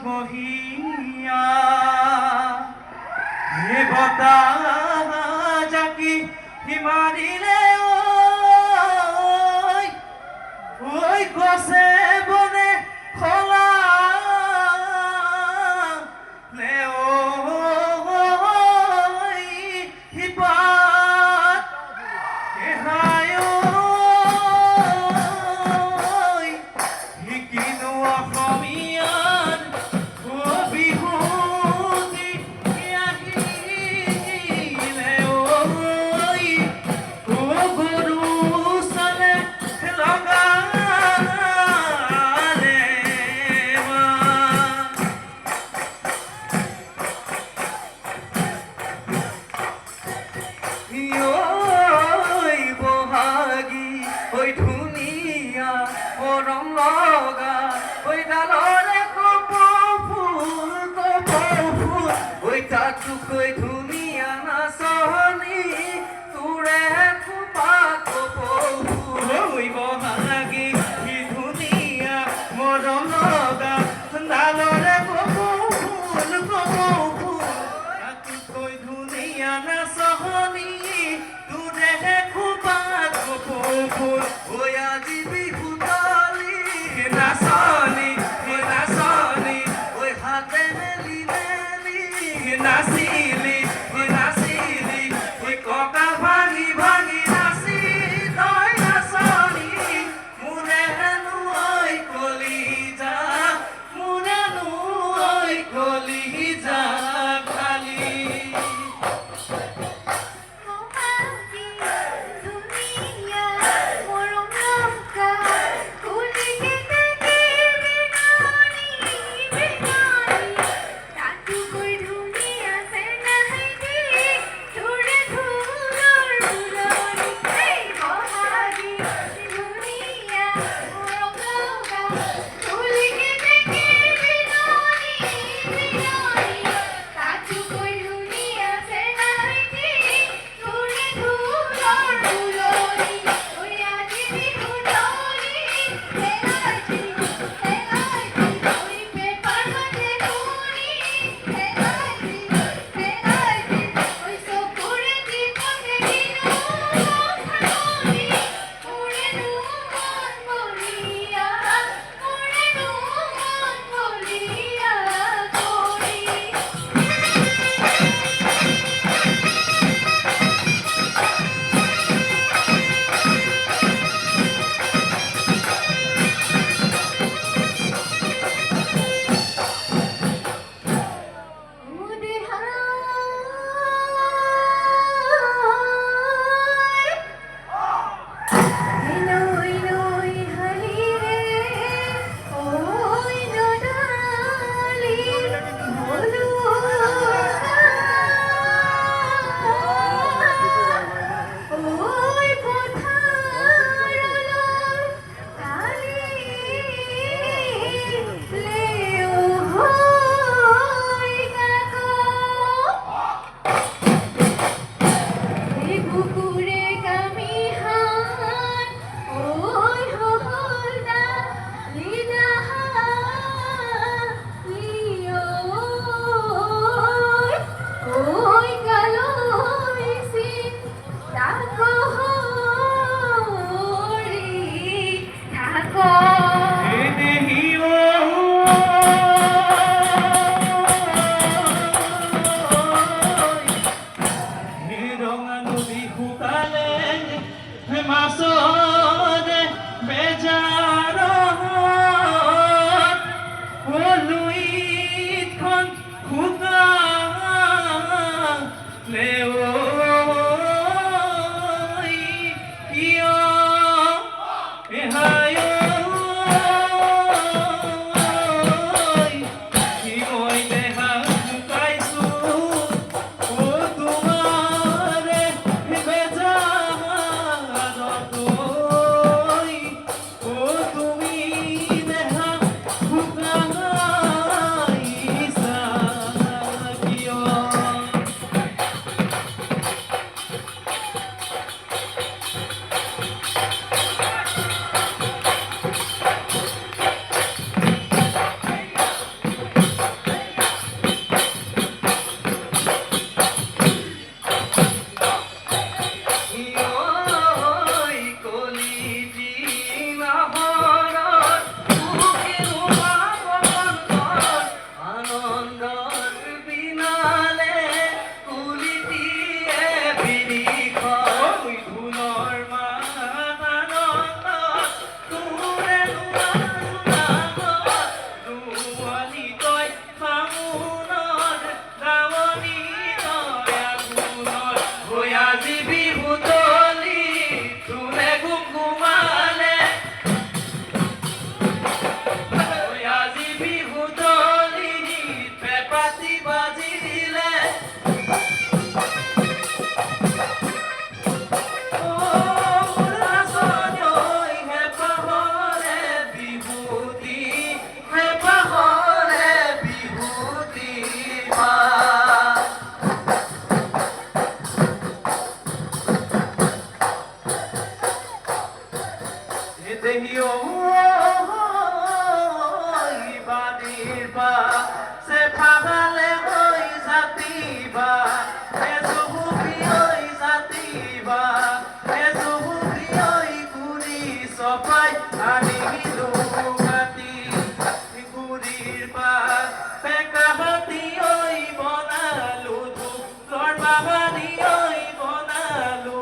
মহিয়া হে বতাজাকি হিমানিলে ওই গছে বনে খোলা লে ওই হিপাত এহায় হিকিনো অসমীয়াৰ বিহুতি আহিলে ঐ গৰু চালে লগালে ঐ বহাগী ঐ ধুনীয়া মৰম লগা ঐ ডালৰে কপৌফুল ঐ তাতোকৈ ধুনীয়া নাচনী তোৰে খোপা কপৌফুল ঐ বহাগী কি ধুনীয়া মৰম লগা ডালৰে কপৌফুল তাতোকৈ ধুনীয়া নাচনী তোৰে খোপা কপৌফুল ঐ আজি বিহুতালি নাচনী নাচনী ঐ হাতে মেলি মেলি নাচিলি নাচিলি থাকো ৰঙা নদী শুকালে মাছৰে বেজাৰত লুইতখন শুকালে কিয় এহাই মই দেহা শুকাইছো তোমাৰে বেজাৰত তুমি দেহা শুকাইছা কিয় দেহিও বাড়ির বা সে ফাগালে ওই জাতিবা এ সুবুকি ওই জাতিবা এ সুবুকি ওই গুড়ি সফাই আনি দুগাতি গুড়ির বা পেকাহাতি ওই বনালু লর বাবানি ওই বনালু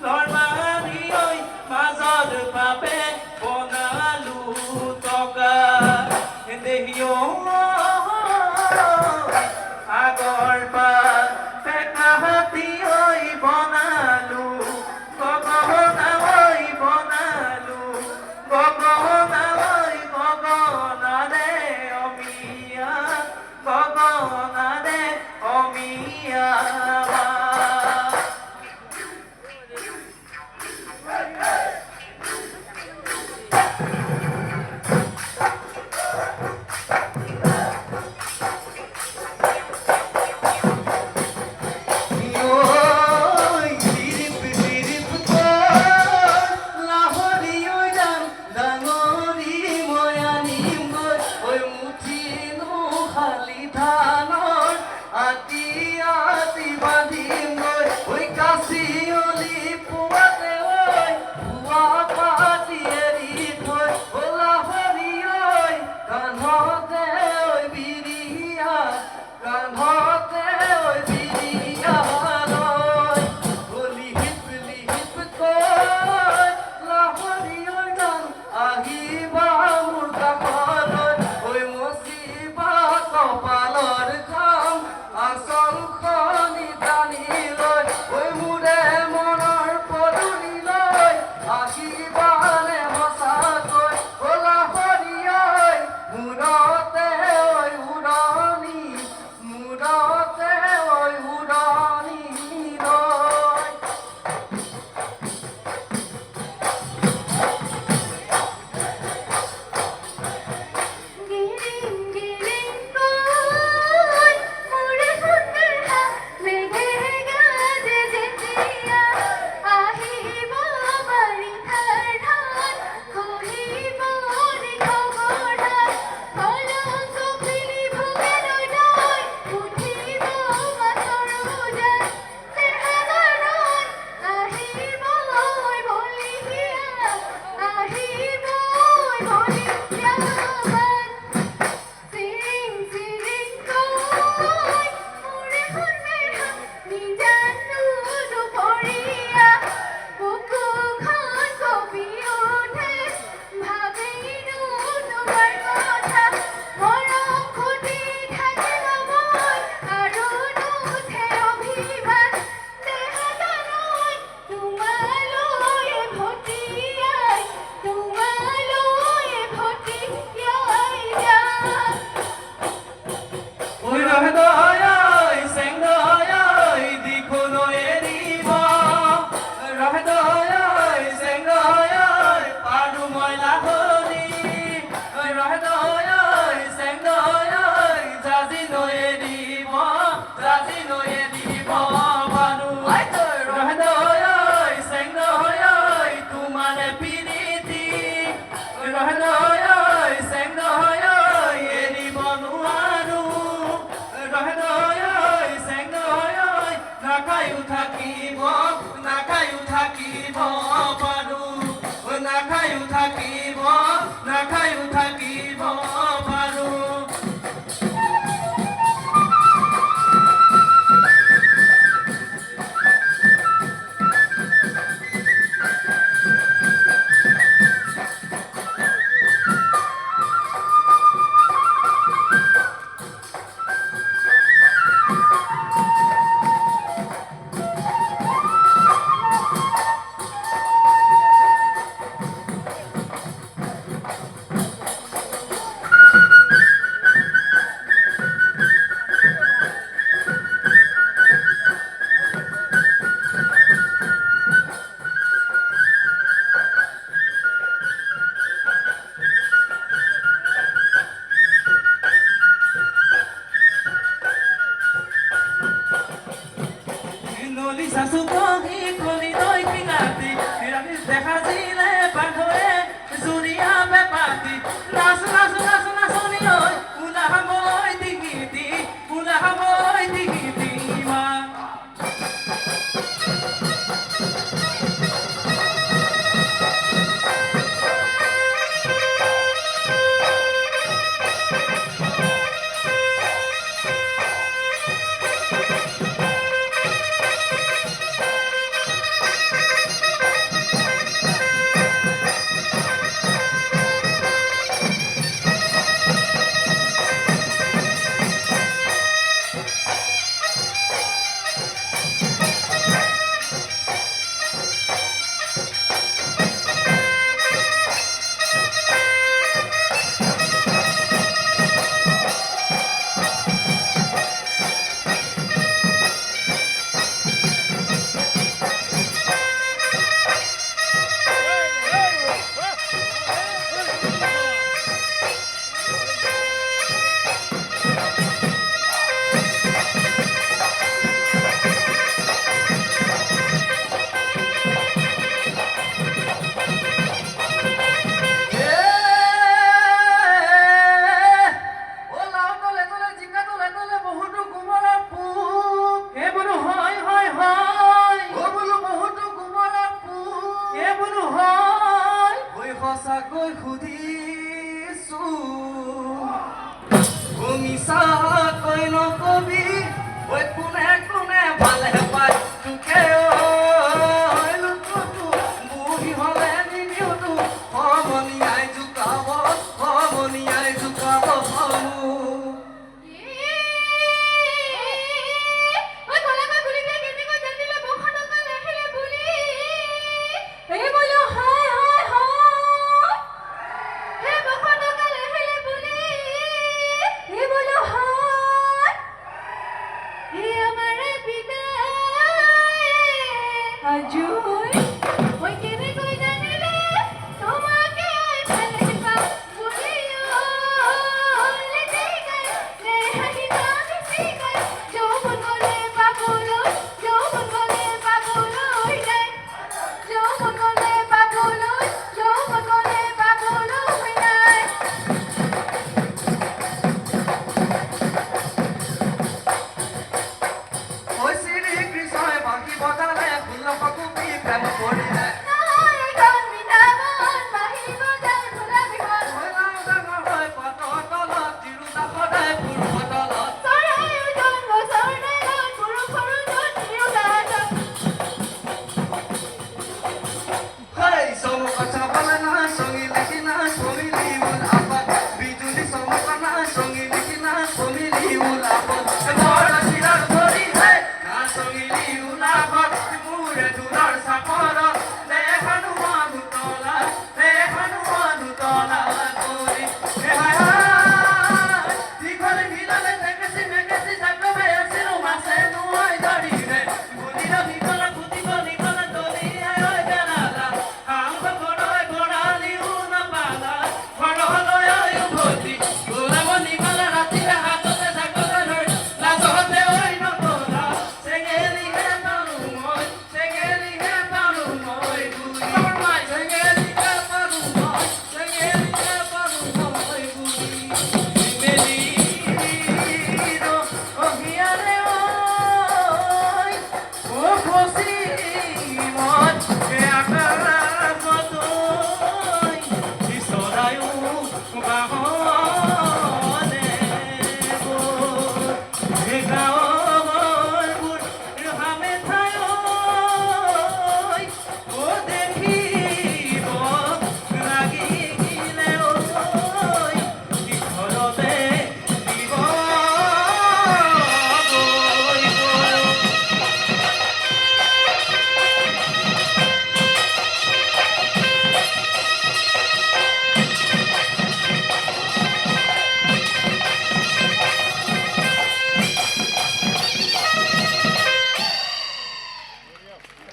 লর বাবানি ওই মাজর পাবে বনালু টকা দেহিও আগৰ পা পেকাহাতি ওই বনালু গগনা ওই বনালু গগনা ওই গগনা রে অমিয়া গগনা রে অমিয়া ৰহদৈ চেংদৈ এৰিব নোৱাৰো ৰহদৈ চেংদৈ নাখায়ো থাকিব পাৰো নাখায়ো থাকিব পাৰো নলি সাসু পহি কলি দই কিনাতি রাতি দেখা জিলে বাঁধরে জুরিয়া বেপাতি নাচু নাচু নাচু নাচনি ওই উলাহাময় দিগিতি মা সঁচাকৈ সুধিছো মিছাকৈ নকবি ঐ কোনে কোনে ভালে পায় তোকে লোকটো বুঢ়ী হলে নিদিওতো সমনীয়াই জোকাব বাহন